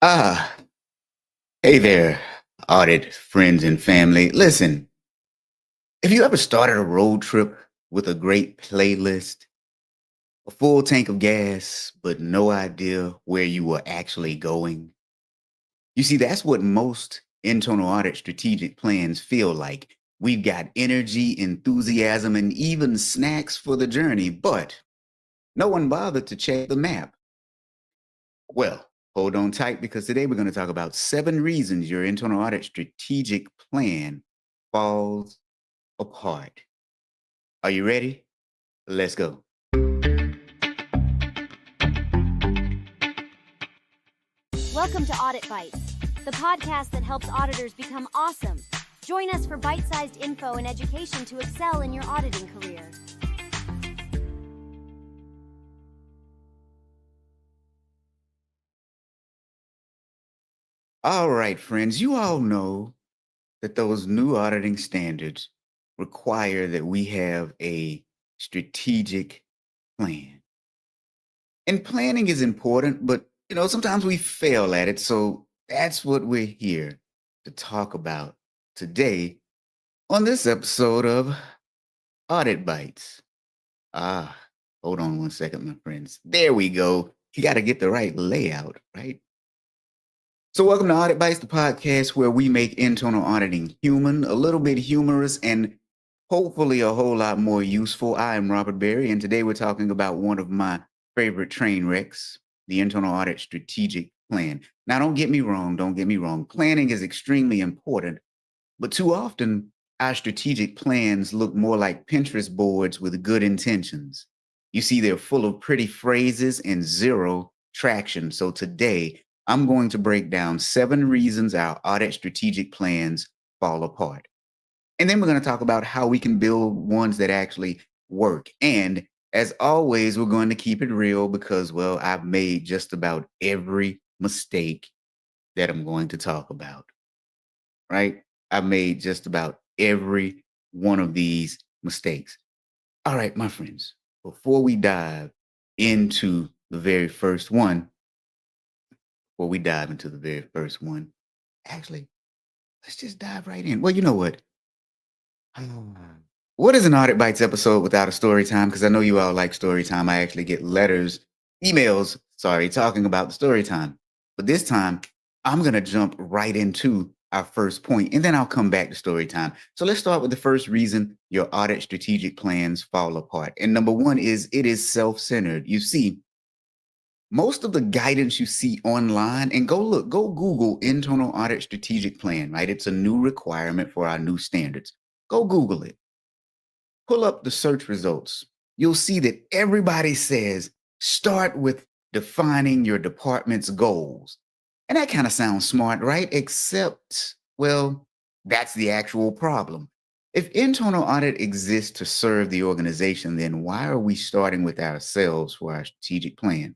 Ah, hey there, audit friends and family. Listen, have you ever started a road trip with a great playlist, a full tank of gas, but no idea where you were actually going? You see, that's what most internal audit strategic plans feel like. We've got energy, enthusiasm, and even snacks for the journey, but no one bothered to check the map. Well, hold on tight because today we're going to talk about 7 reasons your internal audit strategic plan falls apart. Are you ready? Let's go. Welcome to Audit Bites, the podcast that helps auditors become awesome. Join us for bite-sized info and education to excel in your auditing career. All right, friends, you all know that those new auditing standards require that we have a strategic plan. And planning is important, but sometimes we fail at it. So that's what we're here to talk about today on this episode of Audit Bites. Ah, hold on one second, my friends. There we go. You got to get the right layout, right? So, welcome to Audit Bites, the podcast where we make internal auditing human, a little bit humorous, and hopefully a whole lot more useful. I am Robert Berry, and today we're talking about one of my favorite train wrecks, the internal audit strategic plan. Now, don't get me wrong. Don't get me wrong. Planning is extremely important, but too often our strategic plans look more like Pinterest boards with good intentions. You see, they're full of pretty phrases and zero traction. So today, I'm going to break down 7 reasons our audit strategic plans fall apart. And then we're going to talk about how we can build ones that actually work. And as always, we're going to keep it real because, well, I've made just about every mistake that I'm going to talk about, right? I've made just about every one of these mistakes. All right, my friends, before we dive into the very first one, before we dive into the very first one, actually, let's just dive right in. Well, you know what? What is an Audit Bites episode without a story time? Because I know you all like story time. I actually get emails, sorry, talking about the story time. But this time, I'm going to jump right into our first point, and then I'll come back to story time. So let's start with the first reason your audit strategic plans fall apart. And number one is it is self-centered. You see, most of the guidance you see online, and go Google internal audit strategic plan, right? It's a new requirement for our new standards. Go Google it. Pull up the search results. You'll see that everybody says start with defining your department's goals. And that kind of sounds smart, right? Except, well, that's the actual problem. If internal audit exists to serve the organization, then why are we starting with ourselves for our strategic plan?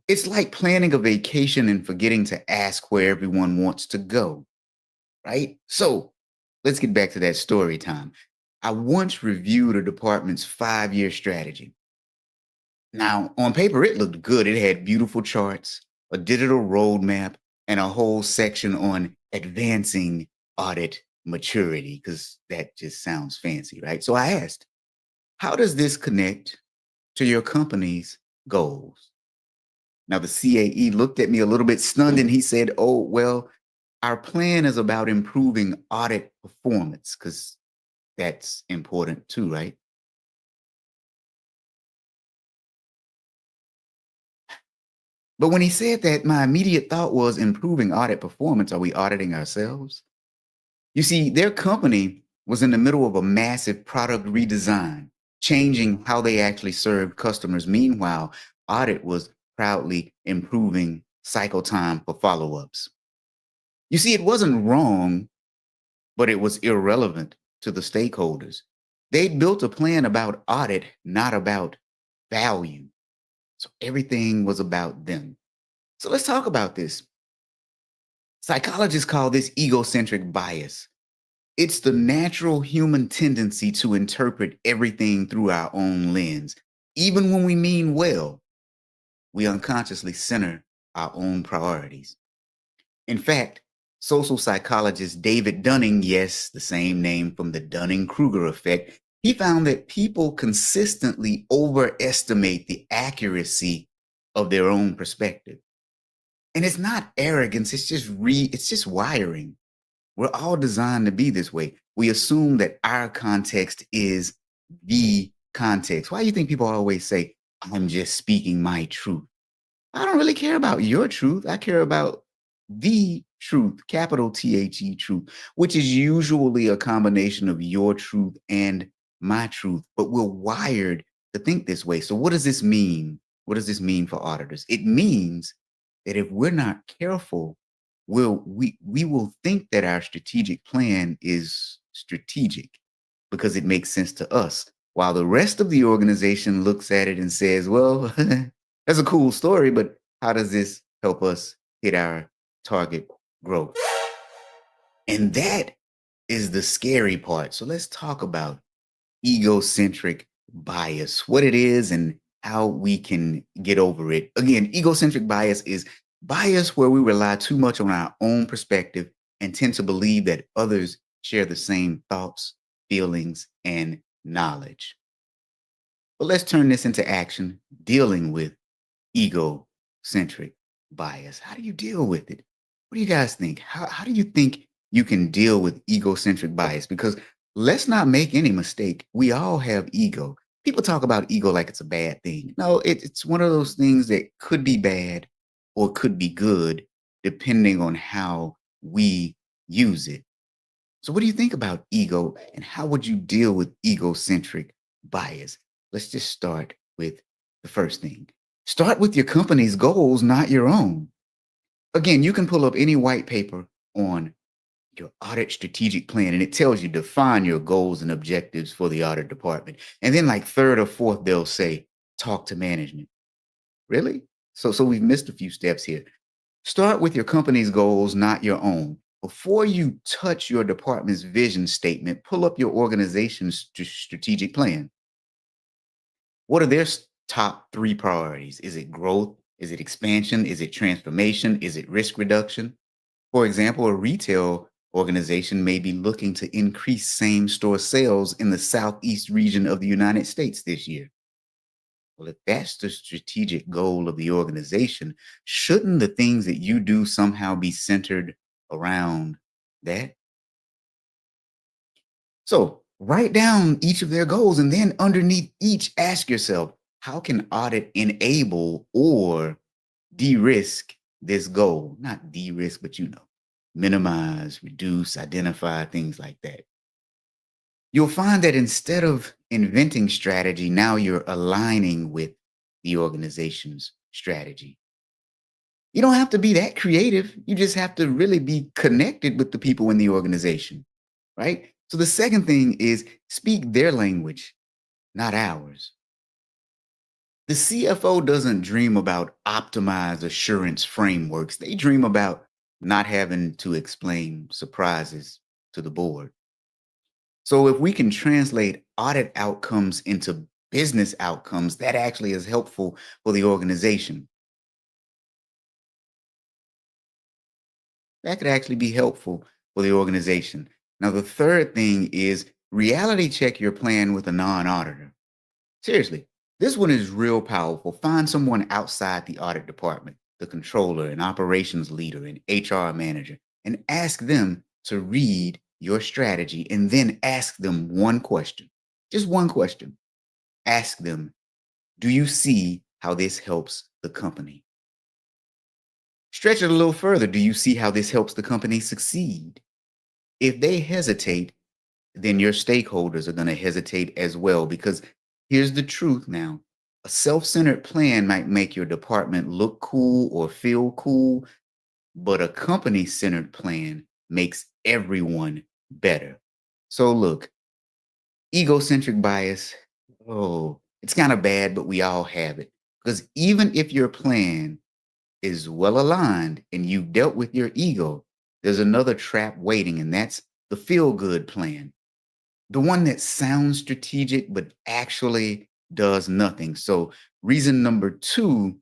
It's like planning a vacation and forgetting to ask where everyone wants to go, right? So let's get back to that story time. I once reviewed a department's 5-year strategy. Now, on paper, it looked good. It had beautiful charts, a digital roadmap, and a whole section on advancing audit maturity, because that just sounds fancy, right? So I asked, how does this connect to your company's goals? Now, the CAE looked at me a little bit stunned and he said, oh, well, our plan is about improving audit performance because that's important too, right? But when he said that, my immediate thought was improving audit performance. Are we auditing ourselves? You see, their company was in the middle of a massive product redesign, changing how they actually served customers. Meanwhile, audit was proudly improving cycle time for follow ups. You see, it wasn't wrong, but it was irrelevant to the stakeholders. They built a plan about audit, not about value. So everything was about them. So let's talk about this. Psychologists call this egocentric bias. It's the natural human tendency to interpret everything through our own lens. Even when we mean well, we unconsciously center our own priorities. In fact, social psychologist David Dunning, yes, the same name from the Dunning-Kruger effect, he found that people consistently overestimate the accuracy of their own perspective. And it's not arrogance, it's just wiring. We're all designed to be this way. We assume that our context is the context. Why do you think people always say, I'm just speaking my truth? I don't really care about your truth. I care about the truth, capital THE truth, which is usually a combination of your truth and my truth. But we're wired to think this way. So, what does this mean? What does this mean for auditors? It means that if we're not careful, we will think that our strategic plan is strategic because it makes sense to us, while the rest of the organization looks at it and says, well, that's a cool story, but how does this help us hit our target growth? And that is the scary part. So let's talk about egocentric bias, what it is and how we can get over it. Again, egocentric bias is bias where we rely too much on our own perspective and tend to believe that others share the same thoughts, feelings, and knowledge. But let's turn this into action, dealing with egocentric bias. How do you deal with it? What do you guys think? How do you think you can deal with egocentric bias? Because let's not make any mistake. We all have ego. People talk about ego like it's a bad thing. No, it's one of those things that could be bad or could be good, depending on how we use it. So, what do you think about ego and how would you deal with egocentric bias? Let's just start with the first thing. Start with your company's goals, not your own. Again, you can pull up any white paper on your audit strategic plan and it tells you define your goals and objectives for the audit department. And then like third or fourth, they'll say, talk to management. Really? So we've missed a few steps here. Start with your company's goals, not your own. Before you touch your department's vision statement, pull up your organization's strategic plan. What are their top three priorities? Is it growth? Is it expansion? Is it transformation? Is it risk reduction? For example, a retail organization may be looking to increase same store sales in the Southeast region of the United States this year. Well, if that's the strategic goal of the organization, shouldn't the things that you do somehow be centered around that? So write down each of their goals and then underneath each, ask yourself, how can audit enable or de-risk this goal? Not de-risk, but minimize, reduce, identify, things like that. You'll find that instead of inventing strategy, now you're aligning with the organization's strategy. You don't have to be that creative. You just have to really be connected with the people in the organization, right? So the second thing is speak their language, not ours. The CFO doesn't dream about optimized assurance frameworks. They dream about not having to explain surprises to the board. So if we can translate audit outcomes into business outcomes, that actually is helpful for the organization. That could actually be helpful for the organization. Now, the third thing is reality check your plan with a non-auditor. Seriously, this one is real powerful. Find someone outside the audit department, the controller, an operations leader, an HR manager, and ask them to read your strategy and then ask them one question, just one question. Ask them, do you see how this helps the company? Stretch it a little further. Do you see how this helps the company succeed? If they hesitate, then your stakeholders are going to hesitate as well, because here's the truth now. A self-centered plan might make your department look cool or feel cool, but a company-centered plan makes everyone better. So look, egocentric bias, oh, it's kind of bad, but we all have it. Because even if your plan is well aligned and you've dealt with your ego, there's another trap waiting, and that's the feel good plan, the one that sounds strategic but actually does nothing. So, reason number two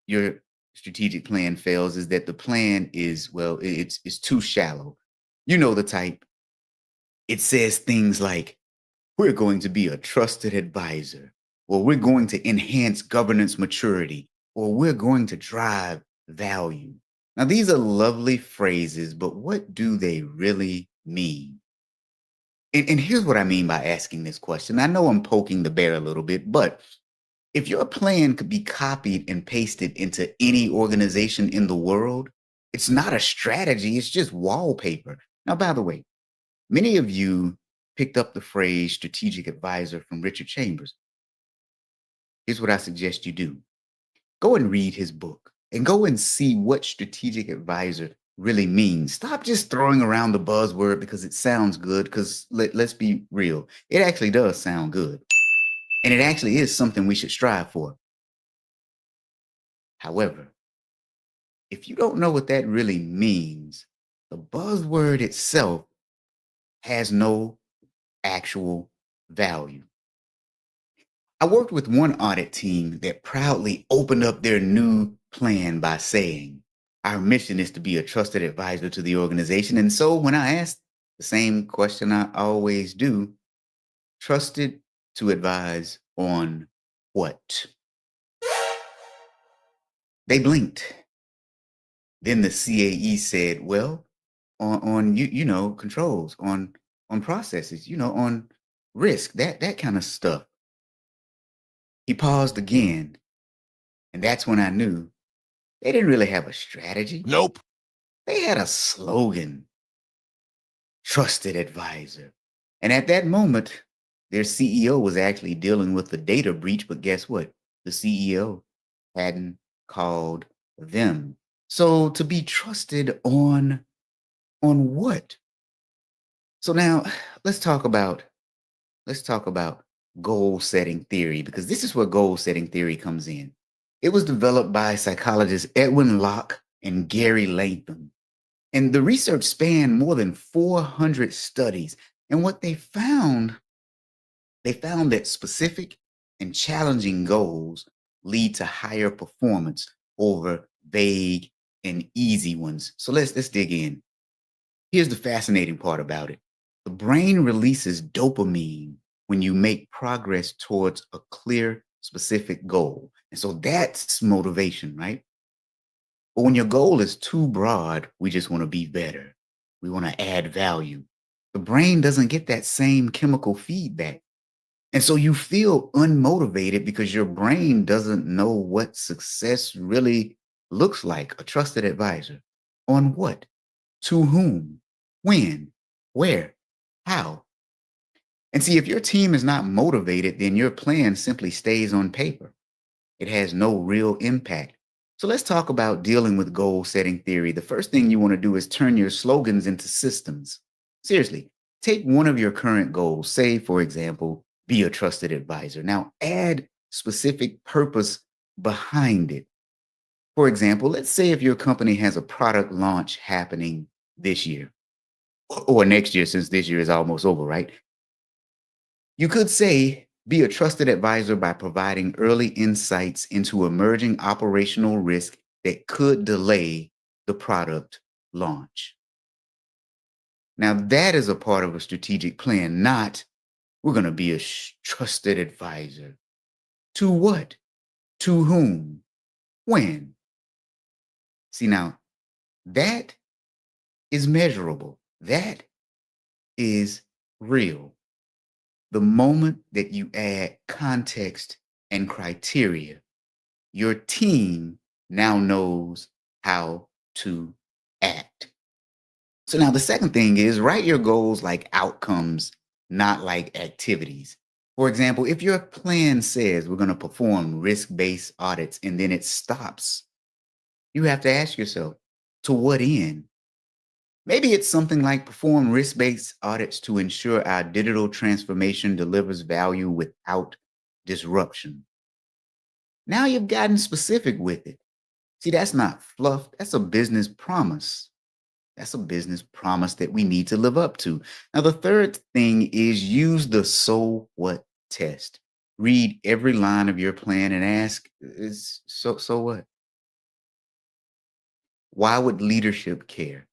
your strategic plan fails is that the plan is, well, it's too shallow. You know the type. It says things like, we're going to be a trusted advisor, or we're going to enhance governance maturity, or we're going to drive value. Now, these are lovely phrases, but what do they really mean? And here's what I mean by asking this question. I know I'm poking the bear a little bit, but if your plan could be copied and pasted into any organization in the world, it's not a strategy, it's just wallpaper. Now, by the way, many of you picked up the phrase strategic advisor from Richard Chambers. Here's what I suggest you do: go and read his book and go and see what strategic advisor really means. Stop just throwing around the buzzword because it sounds good, because let's be real, it actually does sound good. And it actually is something we should strive for. However, if you don't know what that really means, the buzzword itself has no actual value. I worked with one audit team that proudly opened up their new plan by saying, our mission is to be a trusted advisor to the organization. And so when I asked the same question I always do, trusted to advise on what? They blinked. Then the CAE said, well, on controls, on processes, on risk, that kind of stuff. He paused again, and that's when I knew they didn't really have a strategy. Nope. They had a slogan: trusted advisor. And at that moment, their CEO was actually dealing with the data breach, but guess what? The CEO hadn't called them. So to be trusted on what? So now let's talk about goal setting theory, because this is where goal setting theory comes in. It was developed by psychologists Edwin Locke and Gary Latham. And the research spanned more than 400 studies. And what they found that specific and challenging goals lead to higher performance over vague and easy ones. So let's dig in. Here's the fascinating part about it. The brain releases dopamine when you make progress towards a clear, specific goal. And so that's motivation, right? But when your goal is too broad, we just want to be better. We want to add value. The brain doesn't get that same chemical feedback. And so you feel unmotivated because your brain doesn't know what success really looks like. A trusted advisor. On what? To whom? When? Where? How? And see, if your team is not motivated, then your plan simply stays on paper. It has no real impact. So let's talk about dealing with goal setting theory. The first thing you want to do is turn your slogans into systems. Seriously, take one of your current goals, say, for example, be a trusted advisor. Now add specific purpose behind it. For example, let's say if your company has a product launch happening this year or next year, since this year is almost over, right? You could say, be a trusted advisor by providing early insights into emerging operational risk that could delay the product launch. Now, that is a part of a strategic plan, not we're going to be a trusted advisor. To what? To whom? When? See, now, that is measurable. That is real. The moment that you add context and criteria, your team now knows how to act. So now the second thing is write your goals like outcomes, not like activities. For example, if your plan says we're going to perform risk-based audits and then it stops, you have to ask yourself, to what end? Maybe it's something like perform risk-based audits to ensure our digital transformation delivers value without disruption. Now you've gotten specific with it. See, that's not fluff, that's a business promise. That's a business promise that we need to live up to. Now, the third thing is use the so what test. Read every line of your plan and ask, is so what? Why would leadership care?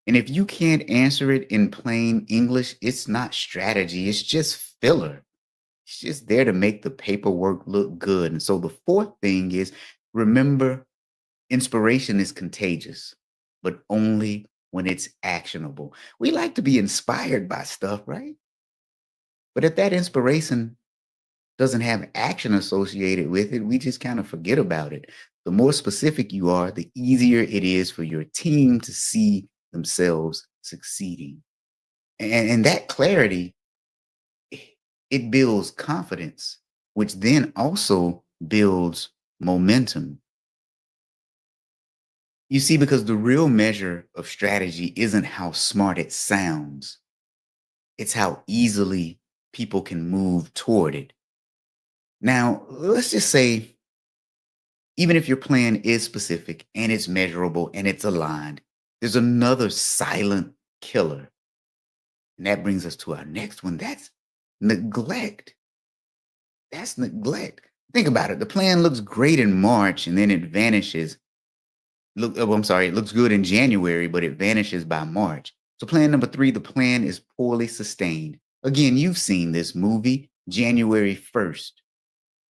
And if you can't answer it in plain English, it's not strategy, it's just filler. It's just there to make the paperwork look good. And so the fourth thing is remember inspiration is contagious, but only when it's actionable. We like to be inspired by stuff, right? But if that inspiration doesn't have action associated with it, we just kind of forget about it. The more specific you are, the easier it is for your team to see themselves succeeding. And that clarity, it builds confidence, which then also builds momentum. You see, because the real measure of strategy isn't how smart it sounds, it's how easily people can move toward it. Now, let's just say, even if your plan is specific and it's measurable and it's aligned, there's another silent killer. And that brings us to our next one. That's neglect. That's neglect. Think about it. The plan looks great in March and then it vanishes. I'm sorry, it looks good in January, but it vanishes by March. So, plan number three, the plan is poorly sustained. Again, you've seen this movie, January 1st.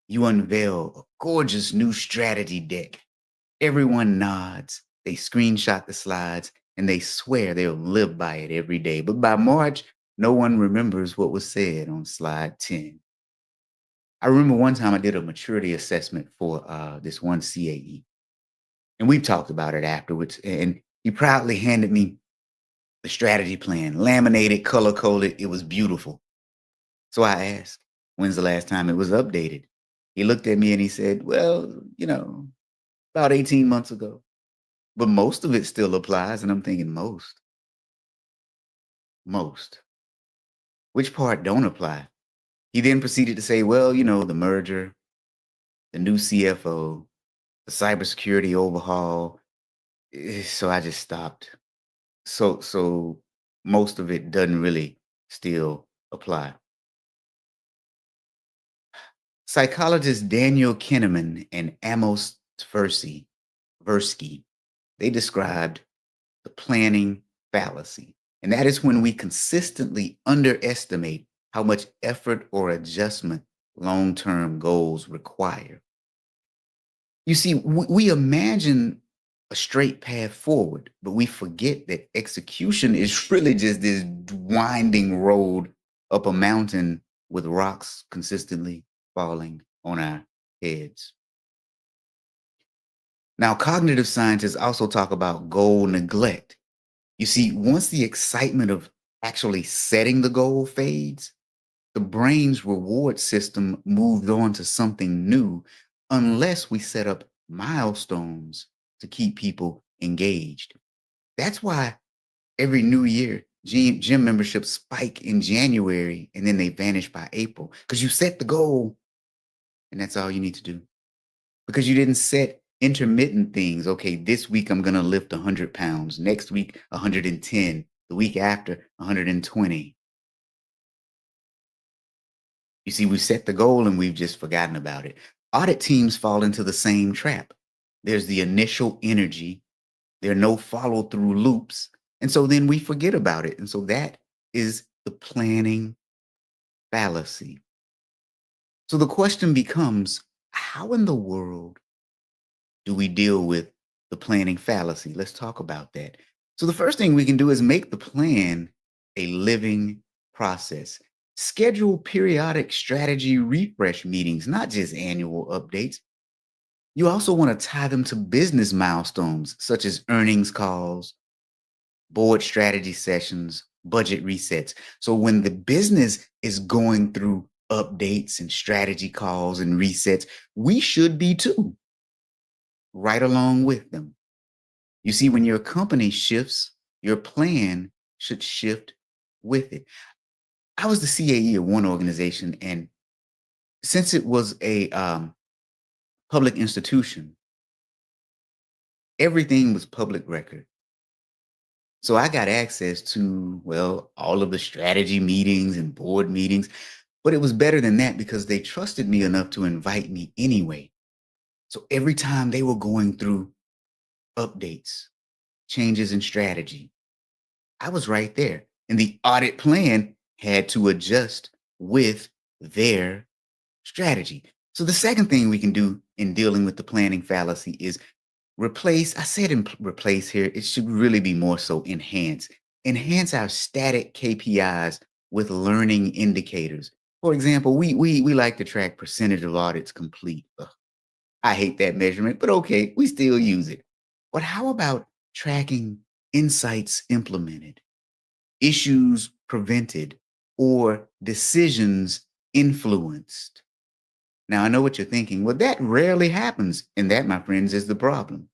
You unveil a gorgeous new strategy deck. Everyone nods, they screenshot the slides, and they swear they'll live by it every day. But by March, no one remembers what was said on slide 10. I remember one time I did a maturity assessment for this one CAE, and we talked about it afterwards. And he proudly handed me the strategy plan, laminated, color coded. It was beautiful. So I asked, when's the last time it was updated? He looked at me and he said, well, about 18 months ago. But most of it still applies. And I'm thinking, most. Which part don't apply? He then proceeded to say, well, the merger, the new CFO, the cybersecurity overhaul. So I just stopped. So most of it doesn't really still apply. Psychologists Daniel Kahneman and Amos Tversky, they described the planning fallacy. And that is when we consistently underestimate how much effort or adjustment long-term goals require. You see, we imagine a straight path forward, but we forget that execution is really just this winding road up a mountain with rocks consistently falling on our heads. Now, cognitive scientists also talk about goal neglect. You see, once the excitement of actually setting the goal fades, the brain's reward system moves on to something new unless we set up milestones to keep people engaged. That's why every new year, gym memberships spike in January and then they vanish by April because you set the goal and that's all you need to do. Because you didn't set intermittent things. Okay, this week I'm going to lift 100 pounds. Next week, 110. The week after, 120. You see, we've set the goal and we've just forgotten about it. Audit teams fall into the same trap. There's the initial energy. There are no follow through loops. And so then we forget about it. And so that is the planning fallacy. So the question becomes, how in the world do we deal with the planning fallacy? Let's talk about that. So the first thing we can do is make the plan a living process. Schedule periodic strategy refresh meetings, not just annual updates. You also want to tie them to business milestones such as earnings calls, board strategy sessions, budget resets. So when the business is going through updates and strategy calls and resets, we should be too, right along with them. You see, when your company shifts, your plan should shift with it. I was the CAE of one organization, and since it was a public institution, everything was public record. So I got access to, well, all of the strategy meetings and board meetings. But it was better than that because they trusted me enough to invite me anyway. So every time they were going through updates, changes in strategy, I was right there. And the audit plan had to adjust with their strategy. So the second thing we can do in dealing with the planning fallacy is replace. I said replace here. It should really be more so enhance. Enhance our static KPIs with learning indicators. For example, we like to track percentage of audits complete. Ugh, I hate that measurement, but okay, we still use it. But how about tracking insights implemented, issues prevented, or decisions influenced? Now, I know what you're thinking. Well, that rarely happens. And that, my friends, is the problem.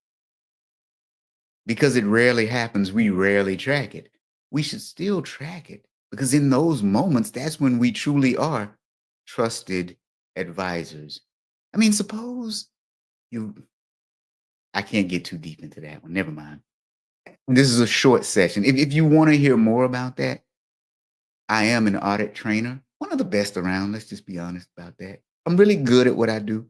Because it rarely happens, we rarely track it. We should still track it because in those moments, that's when we truly are trusted advisors. I mean, suppose you, I can't get too deep into that one. Never mind. This is a short session. If you want to hear more about that, I am an audit trainer, one of the best around. Let's just be honest about that. I'm really good at what I do.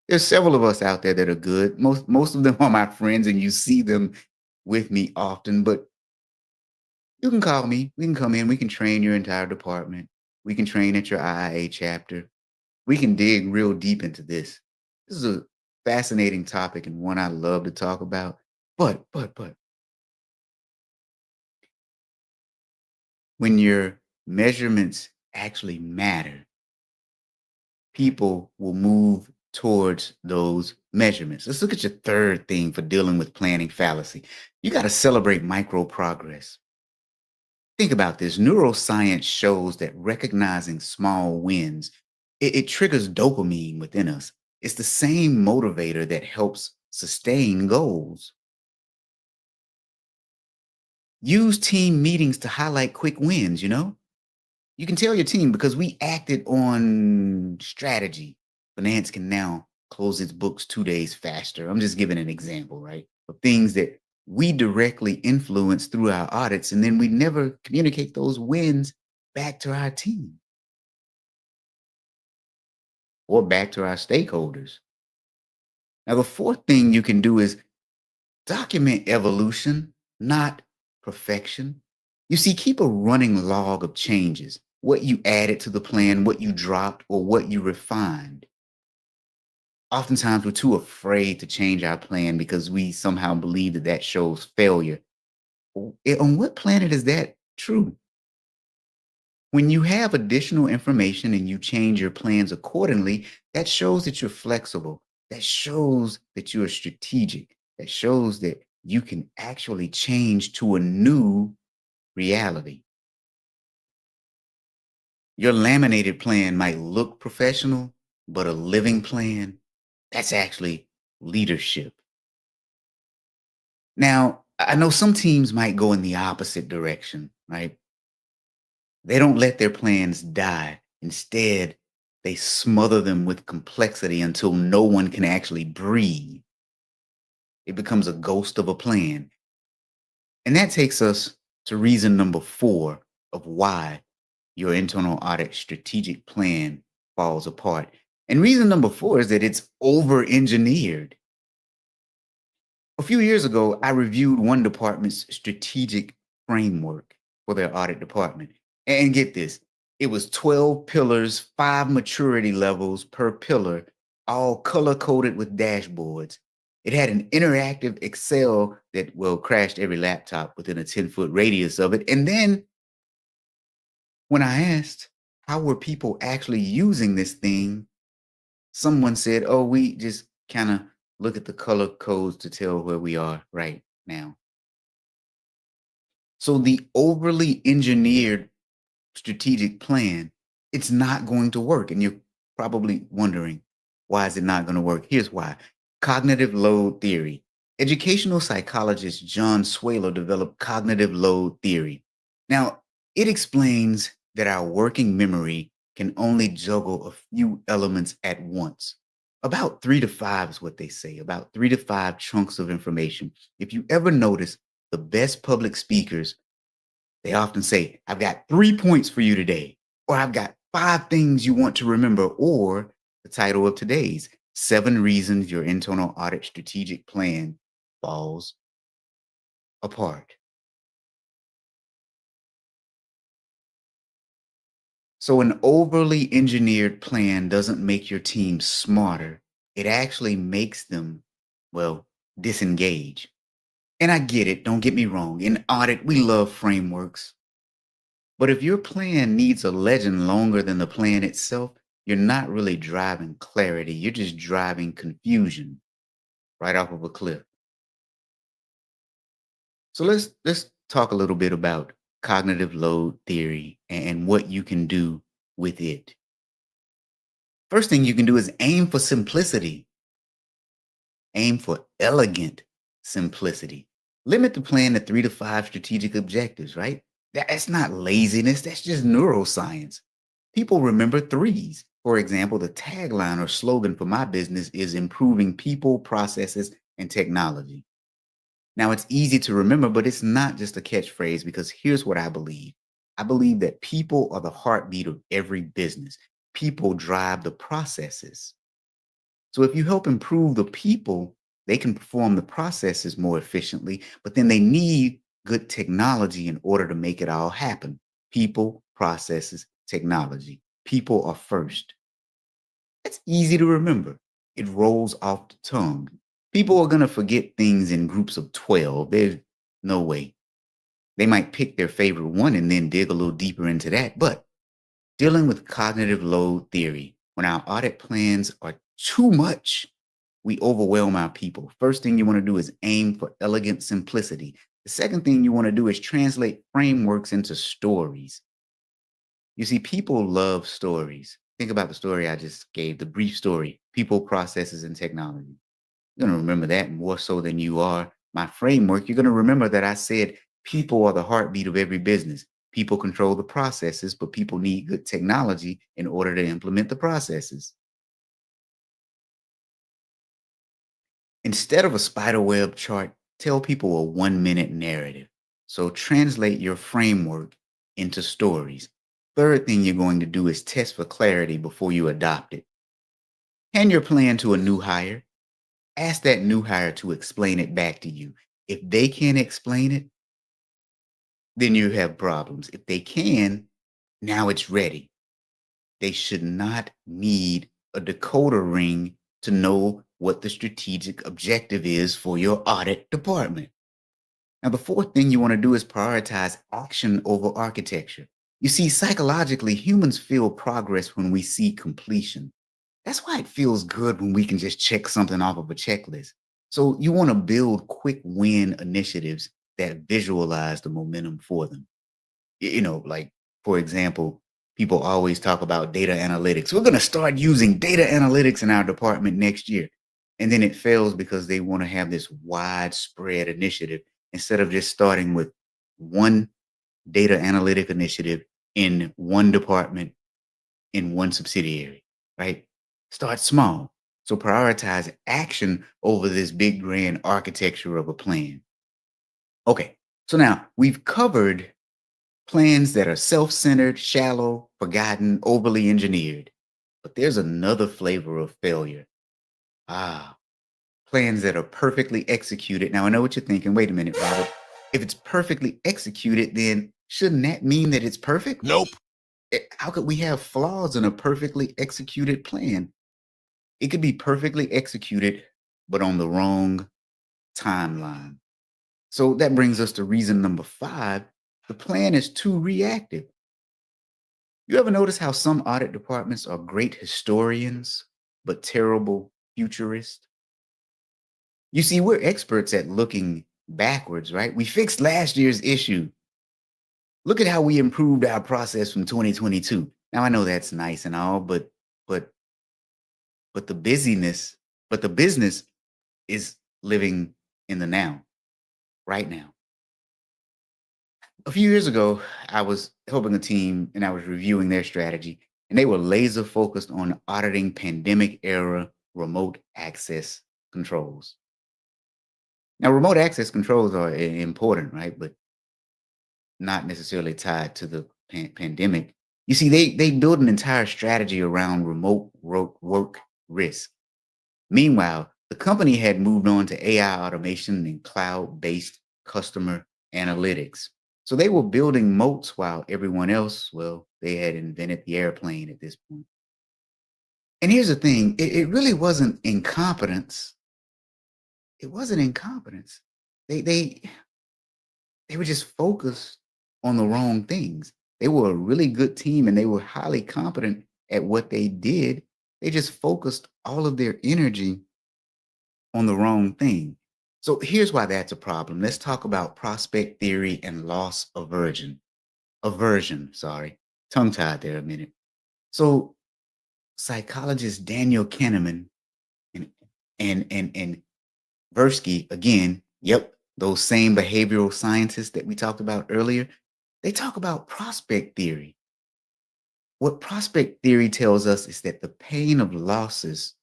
There's several of us out there that are good. Most of them are my friends, and you see them with me often. But you can call me. We can come in. We can train your entire department. We can train at your IIA chapter. We can dig real deep into this. This is a fascinating topic and one I love to talk about. But when your measurements actually matter, people will move towards those measurements. Let's look at your third thing for dealing with planning fallacy. You got to celebrate micro progress. Think about this. Neuroscience shows that recognizing small wins, it triggers dopamine within us. It's the same motivator that helps sustain goals. Use team meetings to highlight quick wins, you know? You can tell your team because we acted on strategy. Finance can now close its books 2 days faster. I'm just giving an example, right? Of things that we directly influence through our audits, and then we never communicate those wins back to our team or back to our stakeholders. Now, the fourth thing you can do is document evolution, not perfection. You see, keep a running log of changes, what you added to the plan, what you dropped, or what you refined. Oftentimes, we're too afraid to change our plan because we somehow believe that that shows failure. On what planet is that true? When you have additional information and you change your plans accordingly, that shows that you're flexible. That shows that you're strategic. That shows that you can actually change to a new reality. Your laminated plan might look professional, but a living plan, that's actually leadership. Now, I know some teams might go in the opposite direction, right? They don't let their plans die. Instead, they smother them with complexity until no one can actually breathe. It becomes a ghost of a plan. And that takes us to reason number 4 of why your internal audit strategic plan falls apart. And reason number 4 is that it's over engineered. A few years ago, I reviewed one department's strategic framework for their audit department. And get this, it was 12 pillars, 5 maturity levels per pillar, all color coded with dashboards. It had an interactive Excel that, well, crashed every laptop within a 10-foot radius of it. And then when I asked, how were people actually using this thing? Someone said, oh, we just kind of look at the color codes to tell where we are right now. So the overly engineered strategic plan, it's not going to work. And you're probably wondering, why is it not going to work? Here's why. Cognitive load theory. Educational psychologist John Swaler developed cognitive load theory. Now, it explains that our working memory can only juggle a few elements at once. About 3 to 5 is what they say, about 3 to 5 chunks of information. If you ever notice, the best public speakers, they often say, I've got 3 points for you today, or I've got 5 things you want to remember, or the title of today's 7 reasons your internal audit strategic plan falls apart. So, an overly engineered plan doesn't make your team smarter. It actually makes them, well, disengage. And I get it, don't get me wrong. In audit, we love frameworks. But if your plan needs a legend longer than the plan itself, you're not really driving clarity. You're just driving confusion right off of a cliff. So let's talk a little bit about cognitive load theory and what you can do with it. First thing you can do is aim for simplicity. Aim for elegant simplicity. Limit the plan to 3 to 5 strategic objectives, right? That's not laziness, that's just neuroscience. People remember threes. For example, the tagline or slogan for my business is improving people, processes, and technology. Now, it's easy to remember, but it's not just a catchphrase because here's what I believe. I believe that people are the heartbeat of every business. People drive the processes. So if you help improve the people, they can perform the processes more efficiently, but then they need good technology in order to make it all happen. People, processes, technology. People are first. That's easy to remember. It rolls off the tongue. People are going to forget things in groups of 12. There's no way. They might pick their favorite one and then dig a little deeper into that. But dealing with cognitive load theory, when our audit plans are too much, we overwhelm our people. First thing you want to do is aim for elegant simplicity. The second thing you want to do is translate frameworks into stories. You see, people love stories. Think about the story I just gave, the brief story, people, processes, and technology. You're going to remember that more so than you are my framework. You're going to remember that I said people are the heartbeat of every business. People control the processes, but people need good technology in order to implement the processes. Instead of a spiderweb chart, tell people a 1 minute narrative. So translate your framework into stories. Third thing you're going to do is test for clarity before you adopt it. Hand your plan to a new hire. Ask that new hire to explain it back to you. If they can't explain it, then you have problems. If they can, now it's ready. They should not need a decoder ring to know what the strategic objective is for your audit department. Now, the fourth thing you want to do is prioritize action over architecture. You see, psychologically, humans feel progress when we see completion. That's why it feels good when we can just check something off of a checklist. So you want to build quick win initiatives that visualize the momentum for them. Like, for example, people always talk about data analytics. We're going to start using data analytics in our department next year. And then it fails because they want to have this widespread initiative instead of just starting with one data analytic initiative in one department in one subsidiary, right? Start small. So prioritize action over this big grand architecture of a plan. Okay, so now we've covered plans that are self-centered, shallow, forgotten, overly engineered. But there's another flavor of failure. Ah, plans that are perfectly executed. Now I know what you're thinking. Wait a minute, Robert. If it's perfectly executed, then shouldn't that mean that it's perfect? Nope. How could we have flaws in a perfectly executed plan? It could be perfectly executed, but on the wrong timeline. So that brings us to reason number 5. The plan is too reactive. You ever notice how some audit departments are great historians, but terrible futurists? You see, we're experts at looking backwards, right? We fixed last year's issue. Look at how we improved our process from 2022. Now I know that's nice and all, but but the busyness, but the business is living in the now, right now. A few years ago, I was helping a team and I was reviewing their strategy, and they were laser focused on auditing pandemic era remote access controls. Now, remote access controls are important, right? But not necessarily tied to the pandemic. You see, they build an entire strategy around remote work risk. Meanwhile, the company had moved on to AI automation and cloud-based customer analytics. So they were building moats while everyone else, well, they had invented the airplane at this point. And here's the thing, it really wasn't incompetence. It wasn't incompetence. They they they were just focused on the wrong things. They were a really good team and they were highly competent at what they did. They just focused all of their energy on the wrong thing. So here's why that's a problem. Let's talk about prospect theory and loss aversion. Aversion, sorry. Tongue tied there a minute. So psychologist Daniel Kahneman and and Versky, again, yep, those same behavioral scientists that we talked about earlier, they talk about prospect theory. What prospect theory tells us is that the pain of losses,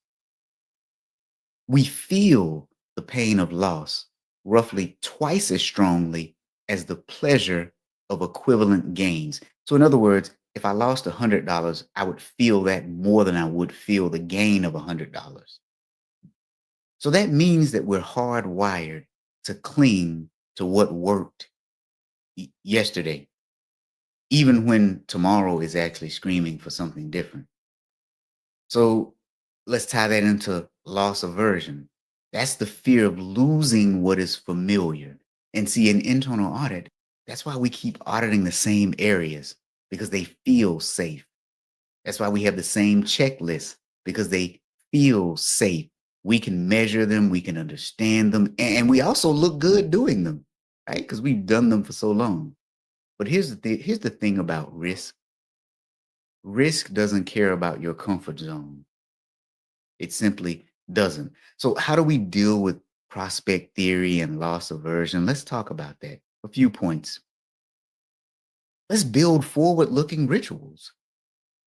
we feel the pain of loss roughly twice as strongly as the pleasure of equivalent gains. So, in other words, if I lost $100, I would feel that more than I would feel the gain of $100. So that means that we're hardwired to cling to what worked yesterday, even when tomorrow is actually screaming for something different. So let's tie that into loss aversion. That's the fear of losing what is familiar. And see, in internal audit, that's why we keep auditing the same areas because they feel safe. That's why we have the same checklist because they feel safe. We can measure them, we can understand them, and we also look good doing them, right? Because we've done them for so long. But here's the thing about risk. Risk doesn't care about your comfort zone. It simply doesn't. So how do we deal with prospect theory and loss aversion? Let's talk about that. A few points. Let's build forward-looking rituals.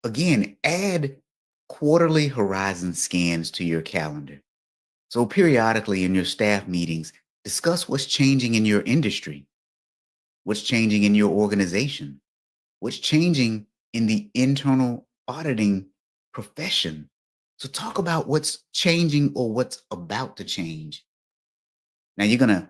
Again, add quarterly horizon scans to your calendar. So periodically in your staff meetings, discuss what's changing in your industry, what's changing in your organization, what's changing in the internal auditing profession. So talk about what's changing or what's about to change. Now you're going to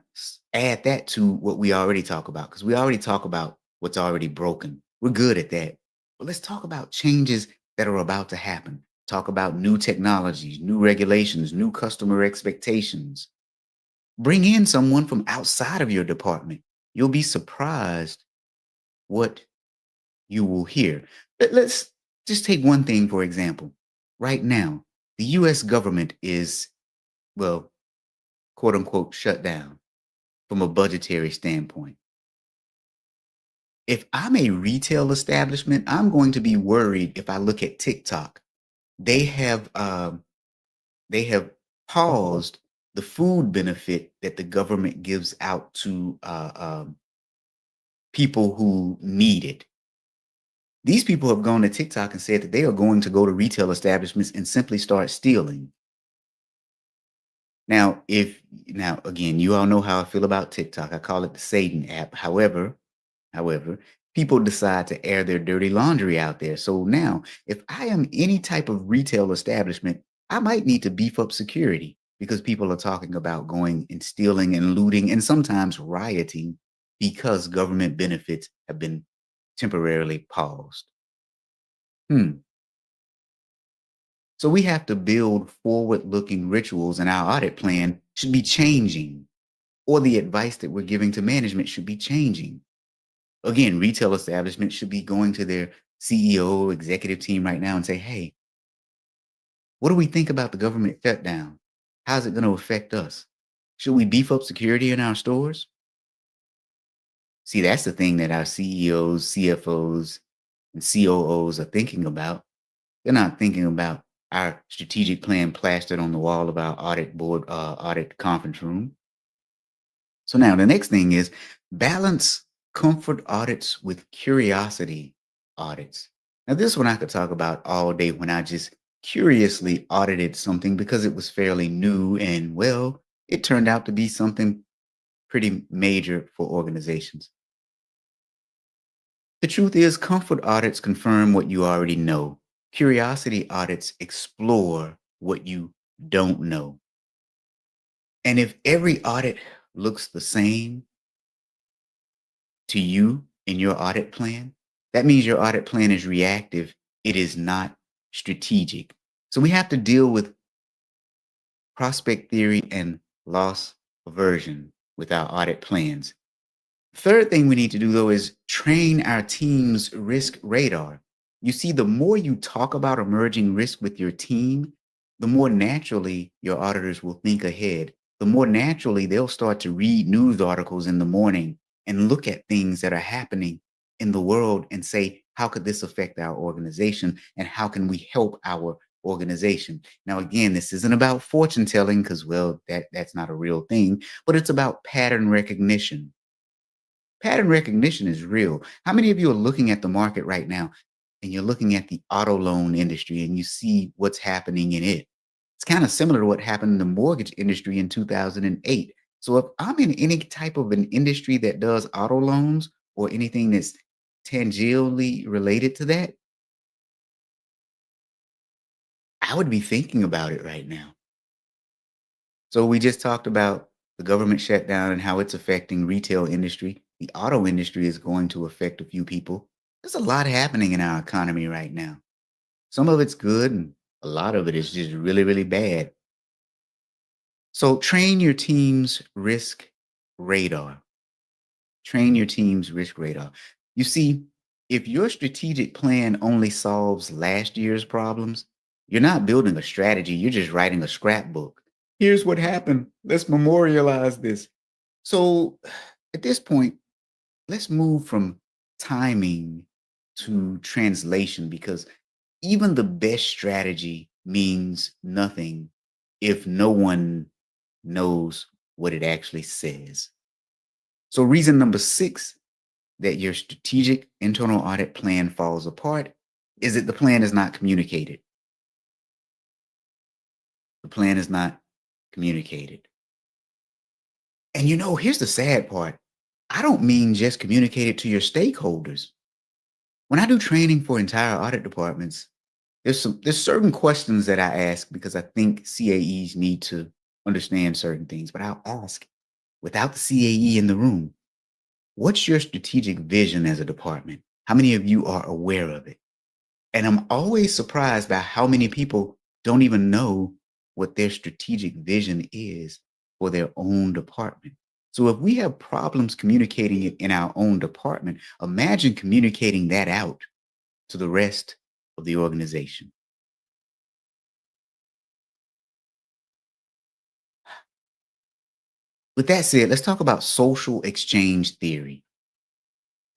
add that to what we already talk about because we already talk about what's already broken. We're good at that. But let's talk about changes that are about to happen. Talk about new technologies, new regulations, new customer expectations. Bring in someone from outside of your department. You'll be surprised what you will hear. Let's just take one thing, for example. Right now, the US government is, well, quote unquote, shut down from a budgetary standpoint. If I'm a retail establishment, I'm going to be worried if I look at TikTok. They have they have paused the food benefit that the government gives out to people who need it. These people have gone to TikTok and said that they are going to go to retail establishments and simply start stealing. Now again, you all know how I feel about TikTok. I call it the Satan app. However, people decide to air their dirty laundry out there. So now, if I am any type of retail establishment, I might need to beef up security because people are talking about going and stealing and looting and sometimes rioting because government benefits have been temporarily paused. So we have to build forward-looking rituals, and our audit plan should be changing, or the advice that we're giving to management should be changing. Again, retail establishments should be going to their CEO, executive team right now and say, hey, what do we think about the government shutdown? How's it going to affect us? Should we beef up security in our stores? See, that's the thing that our CEOs, CFOs, and COOs are thinking about. They're not thinking about our strategic plan plastered on the wall of our audit board, audit conference room. So now the next thing is balance comfort audits with curiosity audits. Now, this one I could talk about all day when I just curiously audited something because it was fairly new and, well, it turned out to be something pretty major for organizations. The truth is, comfort audits confirm what you already know. Curiosity audits explore what you don't know. And if every audit looks the same to you in your audit plan, that means your audit plan is reactive. It is not strategic. So we have to deal with prospect theory and loss aversion with our audit plans. Third thing we need to do, though, is train our team's risk radar. You see, the more you talk about emerging risk with your team, the more naturally your auditors will think ahead. The more naturally they'll start to read news articles in the morning and look at things that are happening in the world and say, how could this affect our organization? And how can we help our organization? Now, again, this isn't about fortune telling because, well, that's not a real thing, but it's about pattern recognition. Pattern recognition is real. How many of you are looking at the market right now and you're looking at the auto loan industry and you see what's happening in it? It's kind of similar to what happened in the mortgage industry in 2008. So if I'm in any type of an industry that does auto loans or anything that's tangibly related to that, I would be thinking about it right now. So we just talked about the government shutdown and how it's affecting retail industry. The auto industry is going to affect a few people. There's a lot happening in our economy right now. Some of it's good and a lot of it is just really, really bad. So train your team's risk radar. Train your team's risk radar. You see, if your strategic plan only solves last year's problems, you're not building a strategy, you're just writing a scrapbook. Here's what happened. Let's memorialize this. So at this point, let's move from timing to translation because even the best strategy means nothing if no one knows what it actually says. So, reason number six that your strategic internal audit plan falls apart is that the plan is not communicated. The plan is not communicated. And here's the sad part. I don't mean just communicate it to your stakeholders. When I do training for entire audit departments, there's certain questions that I ask because I think CAEs need to understand certain things, but I'll ask without the CAE in the room, what's your strategic vision as a department? How many of you are aware of it? And I'm always surprised by how many people don't even know what their strategic vision is for their own department. So if we have problems communicating it in our own department, imagine communicating that out to the rest of the organization. With that said, let's talk about social exchange theory.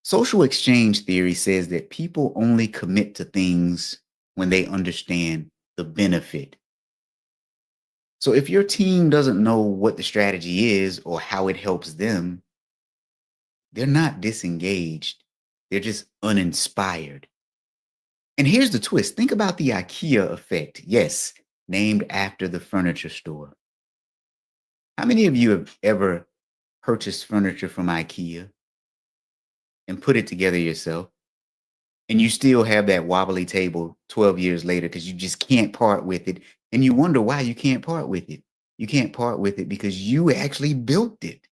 Social exchange theory says that people only commit to things when they understand the benefit. So if your team doesn't know what the strategy is or how it helps them, they're not disengaged. They're just uninspired. And here's the twist. Think about the IKEA effect. Yes, named after the furniture store. How many of you have ever purchased furniture from IKEA and put it together yourself? And you still have that wobbly table 12 years later because you just can't part with it. And you wonder why you can't part with it. You can't part with it because you actually built it.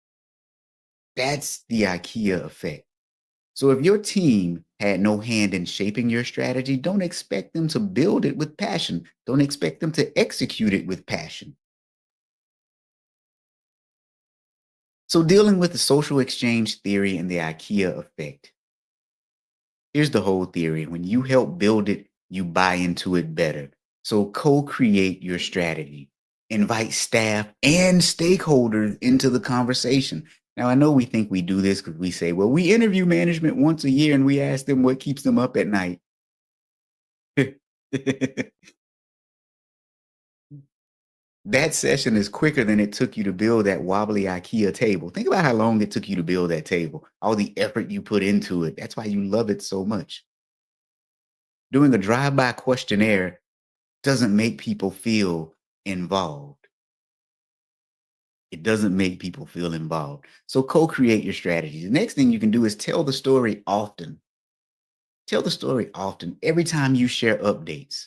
That's the IKEA effect. So if your team had no hand in shaping your strategy, don't expect them to build it with passion. Don't expect them to execute it with passion. So dealing with the social exchange theory and the IKEA effect. Here's the whole theory. When you help build it, you buy into it better. So co-create your strategy. Invite staff and stakeholders into the conversation. Now, I know we think we do this because we say, well, we interview management once a year and we ask them what keeps them up at night. That session is quicker than it took you to build that wobbly IKEA table. Think about how long it took you to build that table, all the effort you put into it. That's why you love it so much. Doing a drive-by questionnaire doesn't make people feel involved. It doesn't make people feel involved. So co-create your strategy. The next thing you can do is tell the story often. Tell the story often. Every time you share updates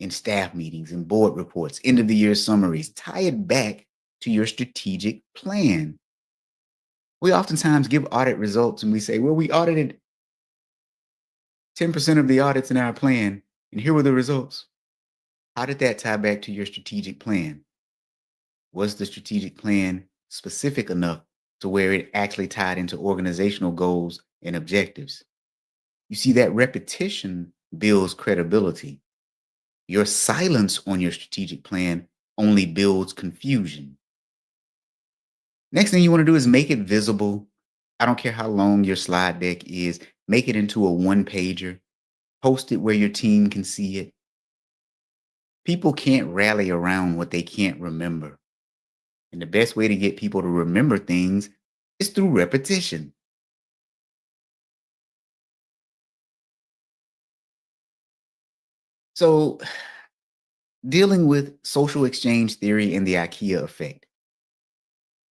in staff meetings and board reports, end of the year summaries, tie it back to your strategic plan. We oftentimes give audit results and we say, well, we audited 10% of the audits in our plan, and here were the results. How did that tie back to your strategic plan? Was the strategic plan specific enough to where it actually tied into organizational goals and objectives? You see, that repetition builds credibility. Your silence on your strategic plan only builds confusion. Next thing you want to do is make it visible. I don't care how long your slide deck is, make it into a one-pager, post it where your team can see it. People can't rally around what they can't remember. And the best way to get people to remember things is through repetition. So, dealing with social exchange theory and the IKEA effect.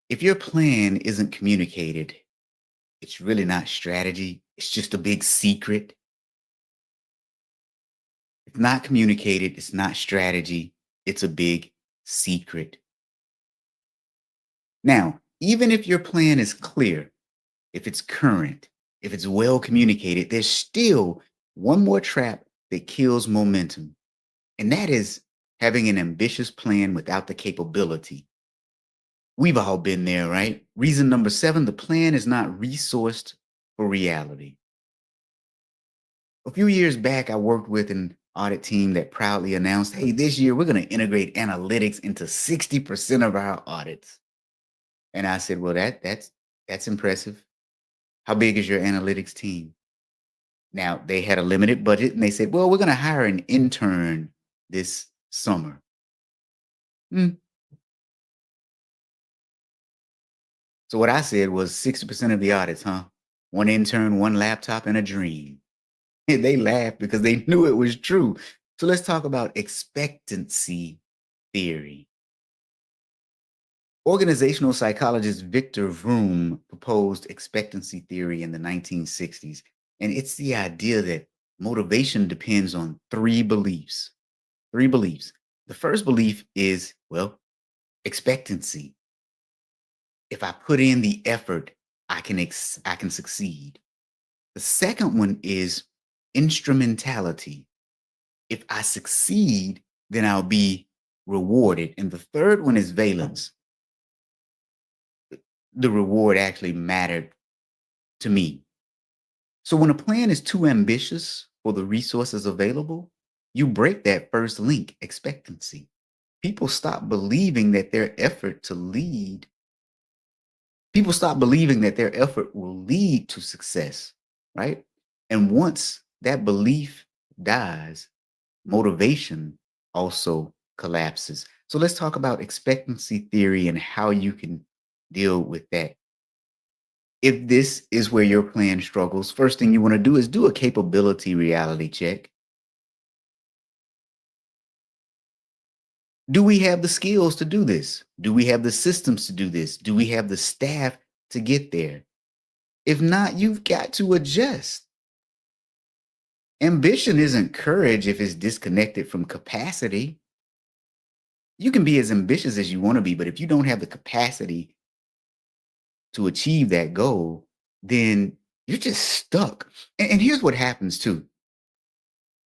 If your plan isn't communicated, it's really not strategy. It's just a big secret. It's not communicated. It's not strategy. It's a big secret. Now, even if your plan is clear, if it's current, if it's well communicated, there's still one more trap that kills momentum. And that is having an ambitious plan without the capability. We've all been there, right? Reason number 7, the plan is not resourced for reality. A few years back, I worked with an audit team that proudly announced, hey, this year we're going to integrate analytics into 60% of our audits. And I said, well, that's impressive. How big is your analytics team? Now, they had a limited budget and they said, well, we're going to hire an intern this summer. So what I said was 60% of the audits, huh? One intern, one laptop, and a dream. And they laughed because they knew it was true. So let's talk about expectancy theory. Organizational psychologist Victor Vroom proposed expectancy theory in the 1960s. And it's the idea that motivation depends on 3 beliefs. 3 beliefs. The first belief is, well, expectancy. If I put in the effort, I can succeed. The second one is instrumentality. If I succeed, then I'll be rewarded. And the third one is valence. The reward actually mattered to me. So when a plan is too ambitious for the resources available, you break that first link, expectancy. People stop believing that their effort will lead to success, right? And once that belief dies, motivation also collapses. So let's talk about expectancy theory and how you can deal with that. If this is where your plan struggles, first thing you want to do is do a capability reality check. Do we have the skills to do this? Do we have the systems to do this? Do we have the staff to get there? If not, you've got to adjust. Ambition isn't courage if it's disconnected from capacity. You can be as ambitious as you want to be, but if you don't have the capacity to achieve that goal, then you're just stuck. And here's what happens too.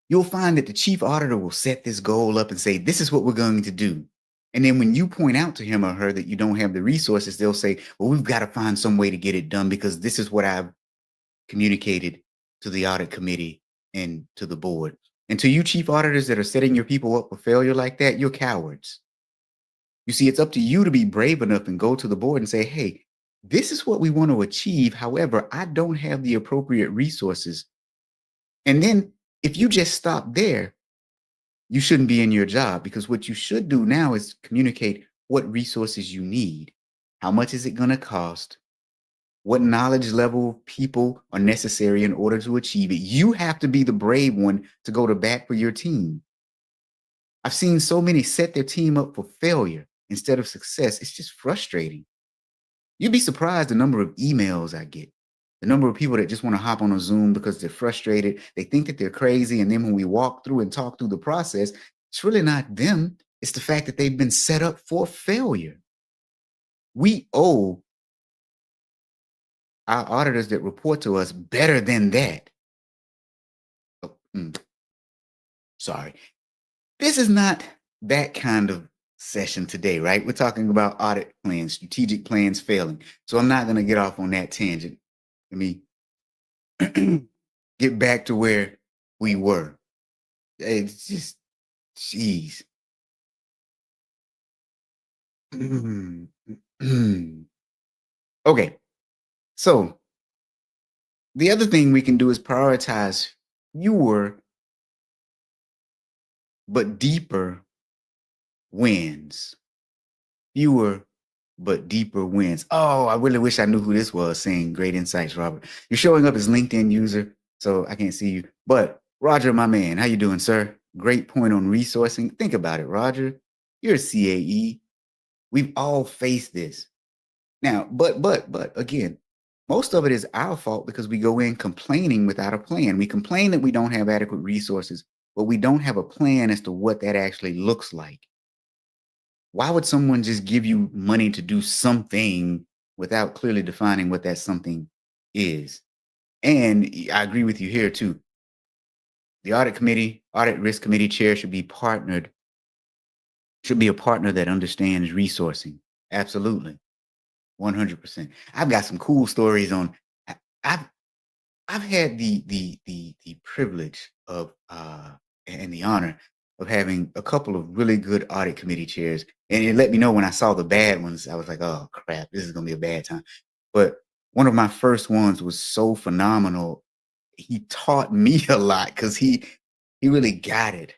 You'll find that the chief auditor will set this goal up and say, this is what we're going to do. And then when you point out to him or her that you don't have the resources, they'll say, well, we've got to find some way to get it done because this is what I've communicated to the audit committee and to the board. And to you chief auditors that are setting your people up for failure like that, you're cowards. You see, it's up to you to be brave enough and go to the board and say, hey, this is what we want to achieve. However, I don't have the appropriate resources. And then if you just stop there, you shouldn't be in your job, because what you should do now is communicate what resources you need. How much is it going to cost? What knowledge level of people are necessary in order to achieve it? You have to be the brave one to go to bat for your team. I've seen so many set their team up for failure instead of success, it's just frustrating. You'd be surprised the number of emails I get, the number of people that just want to hop on a Zoom because they're frustrated. They think that they're crazy. And then when we walk through and talk through the process, it's really not them. It's the fact that they've been set up for failure. We owe our auditors that report to us better than that. Oh, sorry. This is not that kind of session today, right? We're talking about audit plans, strategic plans failing. So I'm not going to get off on that tangent. Let me get back to where we were. It's just, jeez. Okay. So the other thing we can do is prioritize fewer but deeper wins. Fewer but deeper wins. Oh, I really wish I knew who this was saying great insights, Robert. You're showing up as LinkedIn user, so I can't see you. But Roger, my man, how you doing, sir? Great point on resourcing. Think about it, Roger. You're a CAE. We've all faced this. Now, but again, most of it is our fault because we go in complaining without a plan. We complain that we don't have adequate resources, but we don't have a plan as to what that actually looks like. Why would someone just give you money to do something without clearly defining what that something is? And I agree with you here too. The audit risk committee chair should be a partner that understands resourcing. Absolutely. 100%. I've got some cool stories on. I've I've had the privilege of and the honor of having a couple of really good audit committee chairs, and it let me know when I saw the bad ones. I was like, oh crap, this is gonna be a bad time. But one of my first ones was so phenomenal. He taught me a lot because he really got it.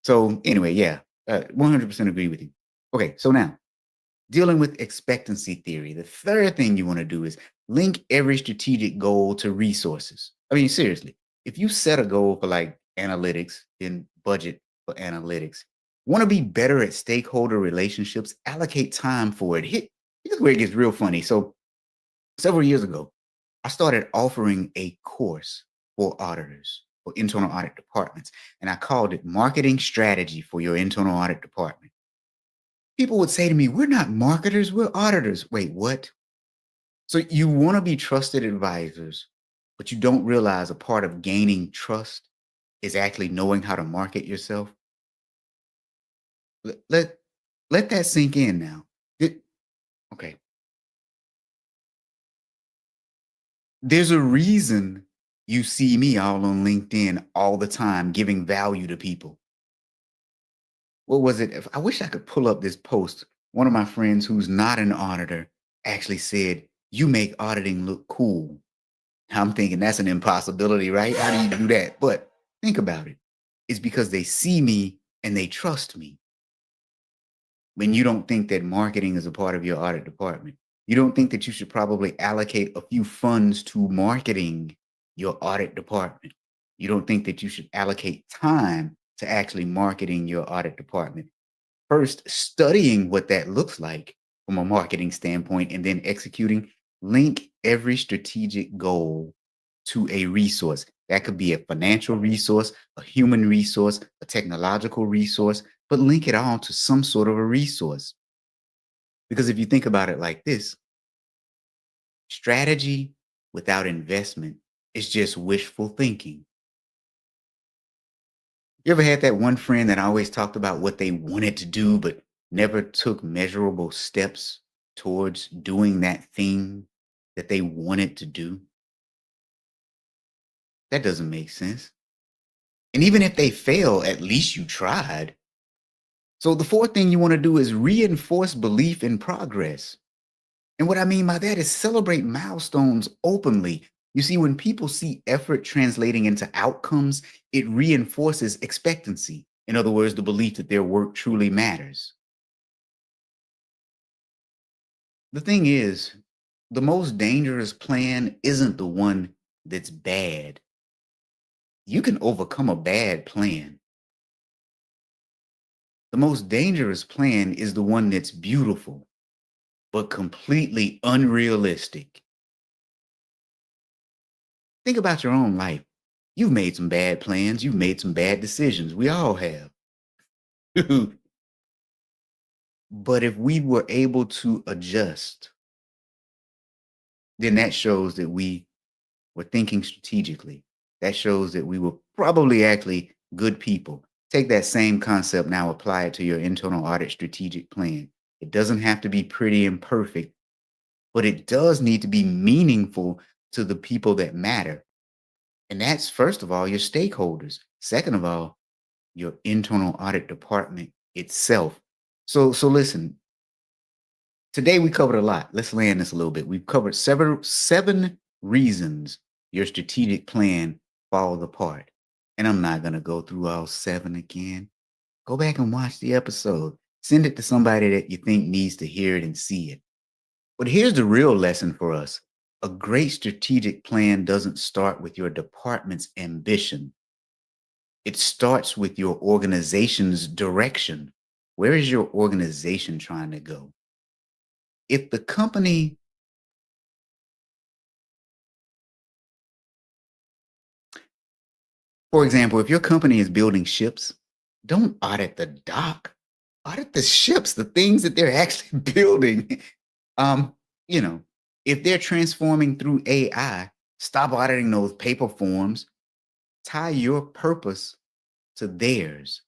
So anyway, yeah, 100% agree with you. Okay, so now dealing with expectancy theory. The third thing you want to do is link every strategic goal to resources. I mean, seriously, if you set a goal for like analytics, then budget for analytics. Want to be better at stakeholder relationships, allocate time for it. Here's where it gets real funny. So several years ago, I started offering a course for auditors, for internal audit departments, and I called it Marketing Strategy for Your Internal Audit Department. People would say to me, we're not marketers, we're auditors. Wait, what? So you want to be trusted advisors, but you don't realize a part of gaining trust is actually knowing how to market yourself. Let, let, let that sink in now. Okay. There's a reason you see me all on LinkedIn all the time giving value to people. What was it? I wish I could pull up this post. One of my friends who's not an auditor actually said, you make auditing look cool. I'm thinking that's an impossibility, right? How do you do that? But think about it. It's because they see me and they trust me. When you don't think that marketing is a part of your audit department, you don't think that you should probably allocate a few funds to marketing your audit department. You don't think that you should allocate time to actually marketing your audit department. First, studying what that looks like from a marketing standpoint and then executing. Link every strategic goal to a resource. That could be a financial resource, a human resource, a technological resource, but link it all to some sort of a resource. Because if you think about it like this, strategy without investment is just wishful thinking. You ever had that one friend that always talked about what they wanted to do, but never took measurable steps towards doing that thing that they wanted to do? That doesn't make sense. And even if they fail, at least you tried. So the fourth thing you want to do is reinforce belief in progress. And what I mean by that is celebrate milestones openly. You see, when people see effort translating into outcomes, it reinforces expectancy. In other words, the belief that their work truly matters. The thing is, the most dangerous plan isn't the one that's bad. You can overcome a bad plan. The most dangerous plan is the one that's beautiful, but completely unrealistic. Think about your own life. You've made some bad plans. You've made some bad decisions. We all have. But if we were able to adjust, then that shows that we were thinking strategically. That shows that we were probably actually good people. Take that same concept now, apply it to your internal audit strategic plan. It doesn't have to be pretty and perfect, but it does need to be meaningful to the people that matter. And that's, first of all, your stakeholders. Second of all, your internal audit department itself. So listen, today we covered a lot. Let's land this a little bit. We've covered seven reasons your strategic plan falls apart. And I'm not going to go through all 7 again. Go back and watch the episode. Send it to somebody that you think needs to hear it and see it. But here's the real lesson for us. A great strategic plan doesn't start with your department's ambition. It starts with your organization's direction. Where is your organization trying to go? If the company, for example, if your company is building ships, don't audit the dock. Audit the ships, the things that they're actually building. You know, if they're transforming through AI, stop auditing those paper forms. Tie your purpose to theirs.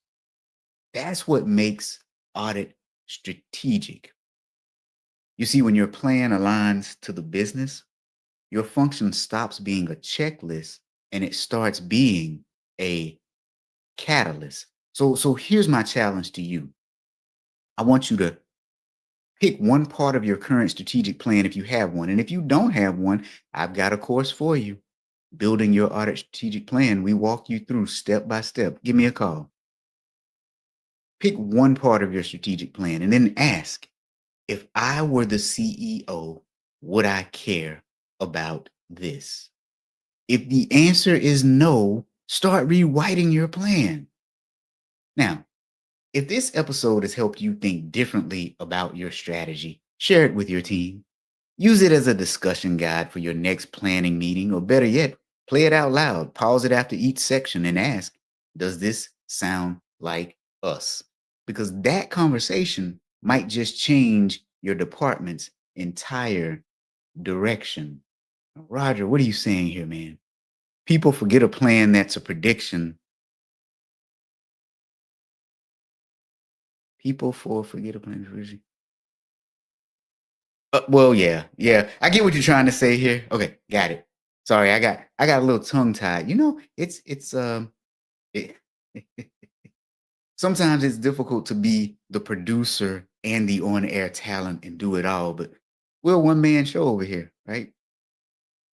That's what makes audit strategic. You see, when your plan aligns to the business, your function stops being a checklist and it starts being a catalyst. So here's my challenge to you. I want you to pick one part of your current strategic plan if you have one. And if you don't have one, I've got a course for you. Building your audit strategic plan. We walk you through step by step. Give me a call. Pick one part of your strategic plan and then ask, if I were the CEO, would I care about this? If the answer is no, start rewriting your plan. Now, if this episode has helped you think differently about your strategy, share it with your team. Use it as a discussion guide for your next planning meeting, or better yet, play it out loud. Pause it after each section and ask, does this sound like us? Because that conversation might just change your department's entire direction. Roger, what are you saying here, man? People forget a plan that's a prediction. Forget a plan. Well, yeah. I get what you're trying to say here. Okay, got it. Sorry, I got a little tongue tied. You know, it's it, sometimes it's difficult to be the producer and the on-air talent and do it all, but we're a one-man show over here, right?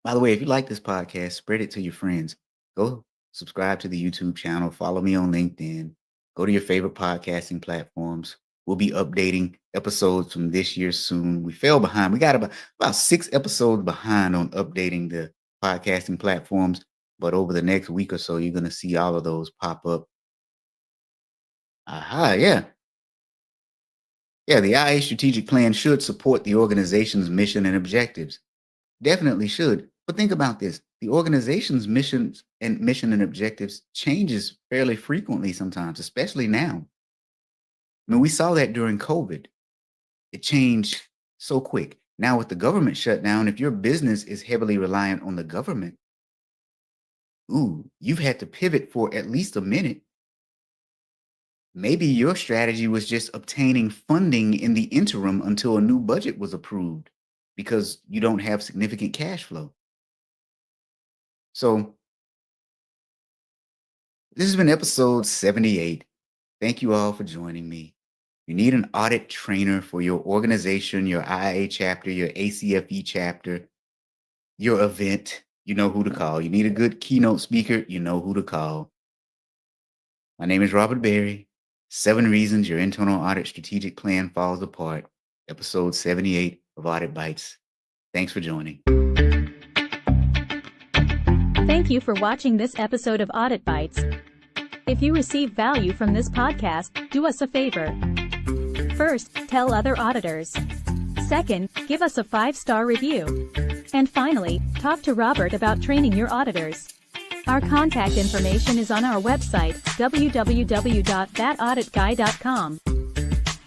By the way, if you like this podcast, spread it to your friends. Go subscribe to the YouTube channel. Follow me on LinkedIn. Go to your favorite podcasting platforms. We'll be updating episodes from this year soon. We fell behind. We got about 6 episodes behind on updating the podcasting platforms. But over the next week or so, you're going to see all of those pop up. Aha, yeah. Yeah, the IA strategic plan should support the organization's mission and objectives. Definitely should. But think about this. The organization's mission and objectives changes fairly frequently sometimes, especially now. I mean, we saw that during COVID. It changed so quick. Now with the government shutdown, if your business is heavily reliant on the government, you've had to pivot for at least a minute. Maybe your strategy was just obtaining funding in the interim until a new budget was approved because you don't have significant cash flow. So this has been episode 78. Thank you all for joining me. You need an audit trainer for your organization, your IA chapter, your ACFE chapter, your event. You know who to call. You need a good keynote speaker. You know who to call. My name is Robert Berry. 7 reasons your internal audit strategic plan falls apart. Episode 78 of Audit Bites. Thanks for joining. Thank you for watching this episode of Audit Bites. If you receive value from this podcast, do us a favor. First, tell other auditors. Second, give us a 5-star review. And finally, talk to Robert about training your auditors. Our contact information is on our website, www.thatauditguy.com.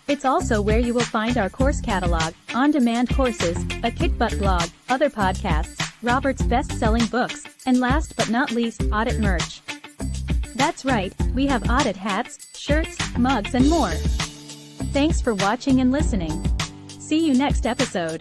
It's also where you will find our course catalog, on-demand courses, a kick-butt blog, other podcasts, Robert's best-selling books, and last but not least, audit merch. That's right, we have audit hats, shirts, mugs, and more. Thanks for watching and listening. See you next episode.